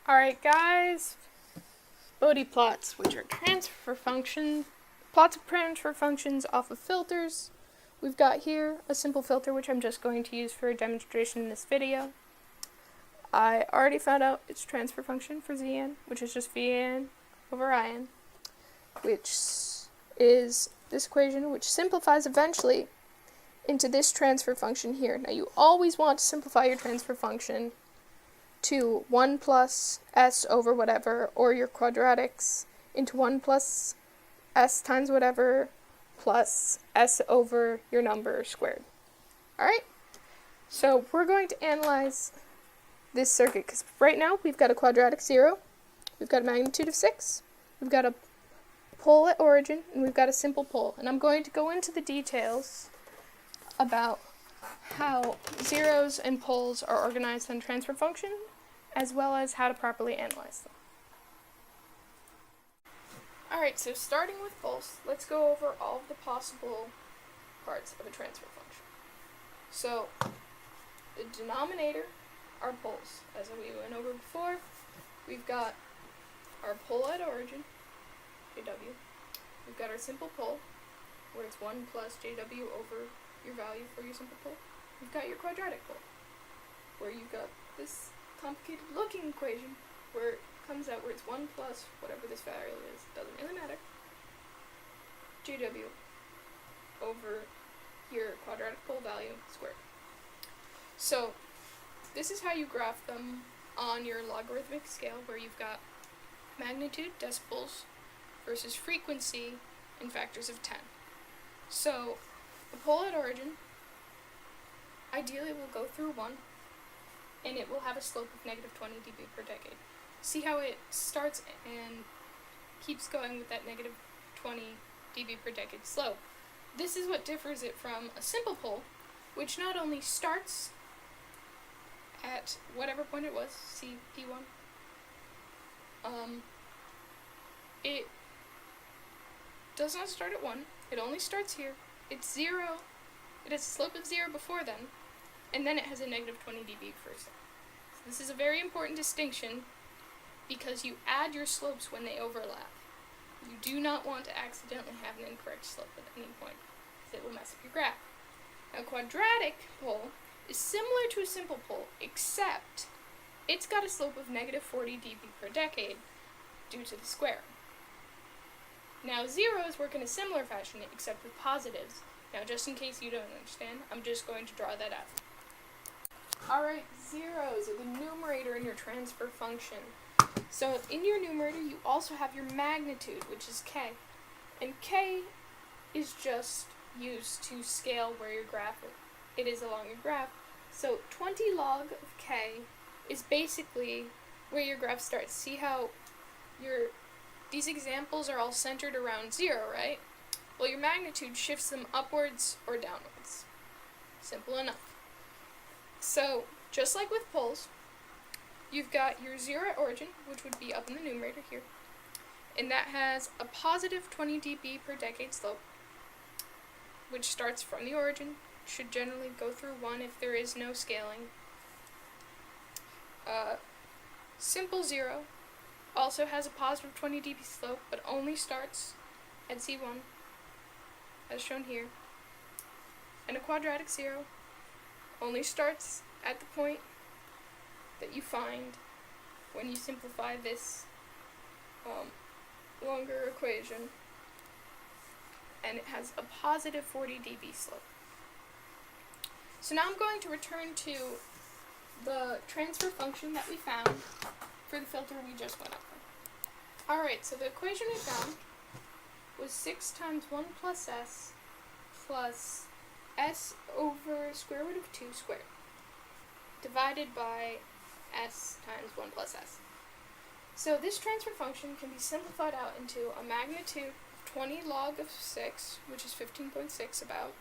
Alright guys, Bode plots, which are transfer functions, plots of transfer functions off of filters. We've got here a simple filter which I'm just going to use for a demonstration in this video. I already found out its transfer function for Zn, which is just Vn over In, which is this equation which simplifies eventually into this transfer function here. Now you always want to simplify your transfer function to 1 plus s over whatever, or your quadratics into 1 plus s times whatever plus s over your number squared. Alright? So we're going to analyze this circuit, because right now we've got a quadratic 0, we've got a magnitude of 6, we've got a pole at origin, and we've got a simple pole. And I'm going to go into the details about how zeros and poles are organized on transfer function, as well as how to properly analyze them. Alright, so starting with poles, let's go over all of the possible parts of a transfer function. So, the denominator are poles. As we went over before, we've got our pole at origin, JW. We've got our simple pole, where it's 1 plus JW over your value for your simple pole. You've got your quadratic pole, where you've got this complicated looking equation where it comes out where it's 1 plus whatever this value is, doesn't really matter, JW over your quadratic pole value squared. So this is how you graph them on your logarithmic scale, where you've got magnitude, decibels, versus frequency in factors of 10. So the pole at origin ideally will go through 1, and it will have a slope of negative 20 dB per decade. See how it starts and keeps going with that negative 20 dB per decade slope. This is what differs it from a simple pole, which not only starts at whatever point it was, C, D1, it does not start at 1, it only starts here, it's 0, it has a slope of 0 before then, and then it has a negative 20 dB first. So this is a very important distinction, because you add your slopes when they overlap. You do not want to accidentally have an incorrect slope at any point, because it will mess up your graph. Now, a quadratic pole is similar to a simple pole, except it's got a slope of negative 40 dB per decade due to the square. Now, zeros work in a similar fashion, except with positives. Now, just in case you don't understand, I'm just going to draw that out. Alright, zeros are the numerator in your transfer function. So in your numerator, you also have your magnitude, which is k. And k is just used to scale where your graph it is along your graph. So 20 log of k is basically where your graph starts. See how these examples are all centered around 0, right? Well, your magnitude shifts them upwards or downwards. Simple enough. So, just like with poles, you've got your 0 at origin, which would be up in the numerator here, and that has a positive 20 dB per decade slope, which starts from the origin, should generally go through 1 if there is no scaling. Simple 0 also has a positive 20 dB slope, but only starts at C1, as shown here. And a quadratic 0 only starts at the point that you find when you simplify this longer equation, and it has a positive 40 dB slope. So now I'm going to return to the transfer function that we found for the filter we just went over. Alright, so the equation we found was 6 times 1 plus s plus s over square root of 2 squared, divided by s times 1 plus s. So this transfer function can be simplified out into a magnitude of 20 log of 6, which is 15.6 about,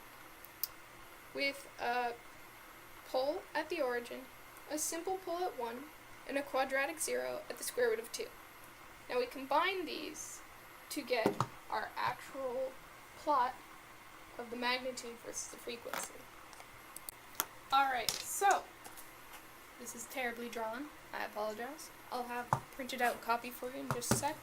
with a pole at the origin, a simple pole at 1, and a quadratic 0 at the square root of 2. Now we combine these to get our actual plot of the magnitude versus the frequency. Alright, so this is terribly drawn. I apologize. I'll have a printed out copy for you in just a sec.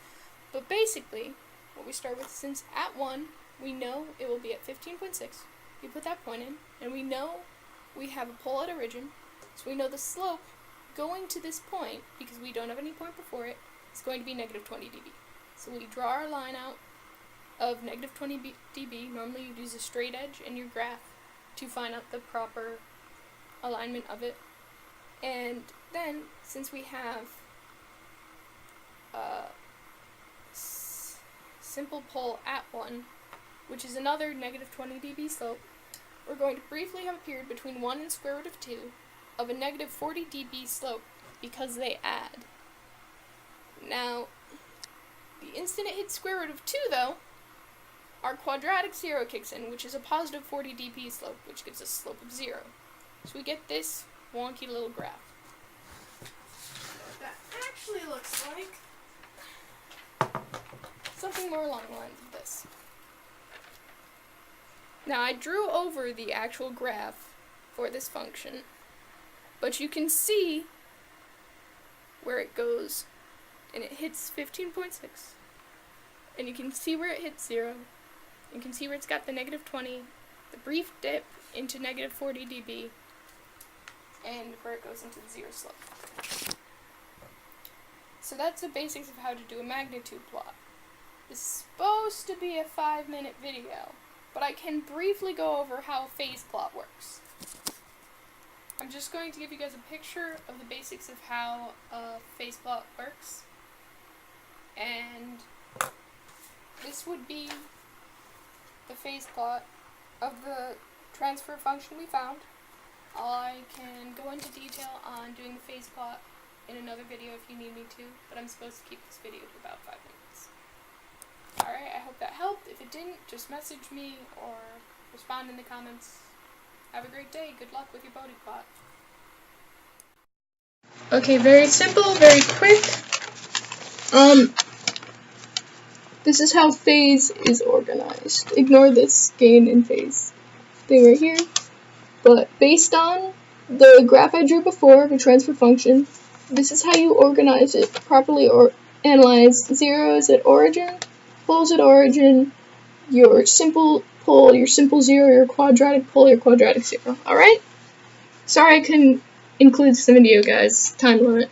But basically, what we start with, since at 1, we know it will be at 15.6. We put that point in, and we know we have a pole at origin, so we know the slope going to this point, because we don't have any point before it, is going to be negative 20 dB. So we draw our line out of negative 20 dB. Normally you'd use a straight edge in your graph to find out the proper alignment of it. And then, since we have a simple pole at 1, which is another negative 20 dB slope, we're going to briefly have a period between 1 and square root of 2 of a negative 40 dB slope, because they add. Now, the instant it hits square root of 2, though, our quadratic zero kicks in, which is a positive 40 dB slope, which gives us a slope of 0. So we get this wonky little graph. That actually looks like something more along the lines of this. Now, I drew over the actual graph for this function, but you can see where it goes, and it hits 15.6, and you can see where it hits 0, you can see where it's got the negative 20, the brief dip into negative 40 dB, and where it goes into the 0 slope. So that's the basics of how to do a magnitude plot. This is supposed to be a 5-minute video, but I can briefly go over how a phase plot works. I'm just going to give you guys a picture of the basics of how a phase plot works. And this would be the phase plot of the transfer function we found. I can go into detail on doing the phase plot in another video if you need me to, but I'm supposed to keep this video to about 5 minutes. Alright, I hope that helped. If it didn't, just message me or respond in the comments. Have a great day. Good luck with your Bode plot. Okay, very simple, very quick. This is how phase is organized. Ignore this gain and phase thing right here. But based on the graph I drew before, the transfer function, this is how you organize it properly or analyze zeros at origin, poles at origin, your simple pole, your simple zero, your quadratic pole, your quadratic zero. Alright? Sorry I couldn't include this in the video, guys. Time limit.